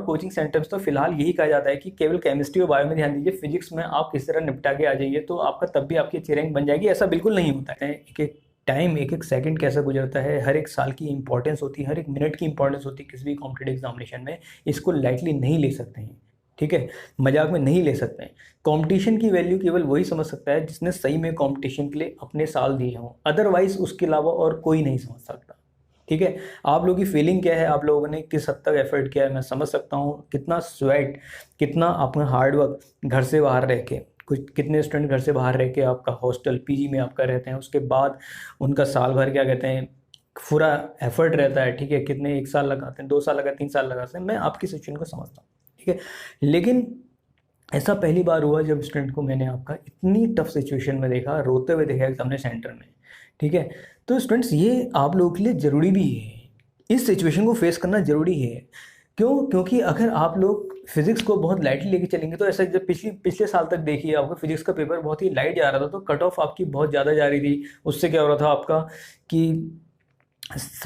Coaching centres तो फिलहाल यही कहा जाता है कि केवल केमिस्ट्री और बायो में ध्यान दीजिए, फिजिक्स में आप किस तरह निपटा के आ जाइए तो आपका तब भी आपकी अच्छी रैंक बन जाएगी। ऐसा बिल्कुल नहीं होता है। एक एक टाइम, एक एक सेकंड कैसा गुजरता है, हर एक साल की इंपॉर्टेंस होती है, हर एक मिनट की इंपॉर्टेंस होती है किसी भी कॉम्पिटेटिव एग्जामिनेशन में। इसको लाइटली नहीं ले सकते हैं, ठीक है, मजाक में नहीं ले सकते हैं। कंपटीशन की वैल्यू केवल वही समझ सकता है जिसने सही में कंपटीशन के लिए अपने साल दिए हों, अदरवाइज उसके अलावा और कोई नहीं समझ सकता। ठीक है, आप लोगों की फीलिंग क्या है, आप लोगों ने किस हद तक एफर्ट किया है, मैं समझ सकता हूँ। कितना स्वेट, कितना अपना हार्डवर्क, घर से बाहर रह के, कुछ कितने स्टूडेंट घर से बाहर रह के आपका हॉस्टल पीजी में आपका रहते हैं, उसके बाद उनका साल भर क्या कहते हैं पूरा एफर्ट रहता है। ठीक है, कितने 1 साल लगाते हैं, 2 साल लगाते हैं, 3 साल लगाते हैं, मैं आपकी सिचुएशन को समझता हूँ। ठीक है, लेकिन ऐसा पहली बार हुआ जब स्टूडेंट को मैंने आपका इतनी टफ सिचुएशन में देखा, रोते हुए देखा एग्जामिनेशन सेंटर में। ठीक है, तो स्टूडेंट्स ये आप लोगों के लिए ज़रूरी भी है, इस सिचुएशन को फेस करना ज़रूरी है। क्यों? क्योंकि अगर आप लोग फिजिक्स को बहुत लाइटली लेके चलेंगे तो ऐसा, जब पिछले साल तक देखिए आपका फिजिक्स का पेपर बहुत ही लाइट जा रहा था तो कट ऑफ आपकी बहुत ज़्यादा जा रही थी। उससे क्या हो रहा था आपका कि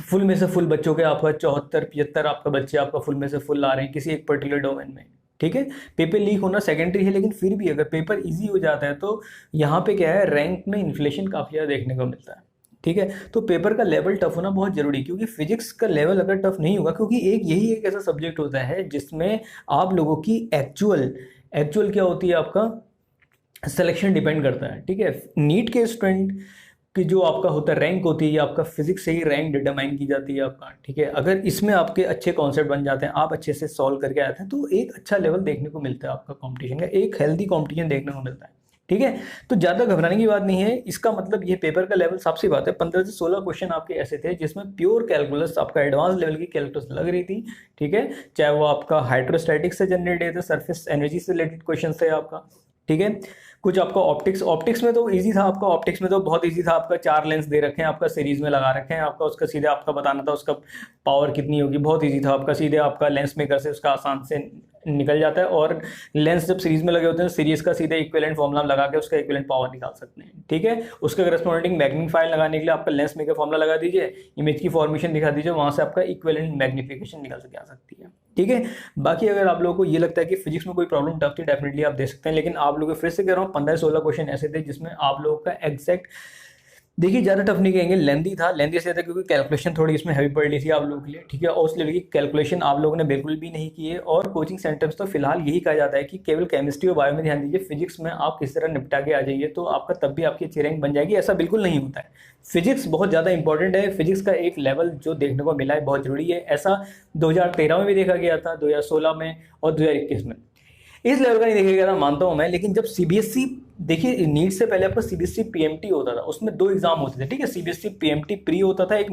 फुल में से फुल बच्चों के आपका 74-75 आपका बच्चे आपका फुल में से फुल आ रहे हैं किसी एक पर्टिकुलर डोमेन में। ठीक है, पेपर लीक होना सेकेंडरी है, लेकिन फिर भी अगर पेपर इजी हो जाता है तो यहाँ पे क्या है, रैंक में इन्फ्लेशन काफ़ी ज़्यादा देखने को मिलता है। ठीक है, तो पेपर का लेवल टफ होना बहुत जरूरी, क्योंकि फिजिक्स का लेवल अगर टफ नहीं होगा, क्योंकि यही एक ऐसा सब्जेक्ट होता है जिसमें आप लोगों की एक्चुअल क्या होती है, आपका सिलेक्शन डिपेंड करता है। ठीक है, नीट के स्टूडेंट कि जो आपका होता है रैंक होती है, आपका फिजिक्स से ही रैंक डिटरमाइन की जाती है आपका। ठीक है, अगर इसमें आपके अच्छे कॉन्सेप्ट बन जाते हैं, आप अच्छे से सॉल्व करके आते हैं, तो एक अच्छा लेवल देखने को मिलता है आपका कंपटीशन का, एक हेल्दी कंपटीशन देखने को मिलता है। ठीक है, तो ज़्यादा घबराने की बात नहीं है। इसका मतलब ये पेपर का लेवल साफ सी बात है, 15 से 16 क्वेश्चन आपके ऐसे थे जिसमें प्योर कैलकुलस, आपका एडवांस लेवल की कैलकुलस लग रही थी। ठीक है, चाहे वो आपका हाइड्रोस्टैटिक्स से जनरेटेड थे, सरफेस एनर्जी से रिलेटेड क्वेश्चन थे आपका। ठीक है, कुछ आपका ऑप्टिक्स में तो इजी था, आपका ऑप्टिक्स में तो बहुत इजी था, आपका 4 लेंस दे रखे हैं, आपका सीरीज में लगा रखे हैं, आपका उसका सीधे आपका बताना था उसका पावर कितनी होगी, बहुत इजी था आपका, सीधे आपका लेंस मेकर से उसका आसान से निकल जाता है। और लेंस जब सीरीज में लगे होते हैं सीरीज का सीधे इक्विवेलेंट फॉर्मूला लगा के उसका इक्विवेलेंट पावर निकाल सकते हैं। ठीक है, उसका करस्पॉन्डिंग मैग्नीफायर लगाने के लिए आपका लेंस मेकर फॉर्मूला लगा दीजिए, इमेज की फॉर्मेशन दिखा दीजिए, वहां से आपका इक्विवेलेंट मैग्निफिकेशन निकल के आ सकती है। ठीक है, बाकी अगर आप लोगों को ये लगता है कि फिजिक्स में कोई प्रॉब्लम टफ थी, डेफिनेटली आप दे सकते हैं, लेकिन आप लोगों को फिर से कह रहा हूँ 15-16 क्वेश्चन ऐसे थे जिसमें आप लोगों का एग्जैक्ट, देखिए ज़्यादा टफ नहीं कहेंगे, लेंदी था, लेंदी से था क्योंकि कैलकुलेशन थोड़ी इसमें हैवी पड़ रही थी आप लोगों के लिए। ठीक है, और उस लेवल की कैलकुलेशन आप लोगों ने बिल्कुल भी नहीं की है। और कोचिंग सेंटर्स तो फिलहाल यही कहा जाता है कि केवल केमिस्ट्री और बायो में ध्यान दीजिए, फिजिक्स में आप किस तरह निपटा के आ जाइए तो आपका तब भी आपकी अच्छी रैंक बन जाएगी। ऐसा बिल्कुल नहीं होता है, फिजिक्स बहुत ज़्यादा इंपॉर्टेंट है, फिजिक्स का एक लेवल जो देखने को मिला है बहुत जरूरी है। ऐसा 2013 में भी देखा गया था, 2016 में और 2021 में। इस लेवल का नहीं देखा गया था मानता हूं मैं, लेकिन जब सीबीएसई, देखिए नीट से पहले आपका सीबीएसई पीएमटी होता था, उसमें 2 एग्जाम होते थे। ठीक है, सीबीएसई पीएमटी प्री होता था, एक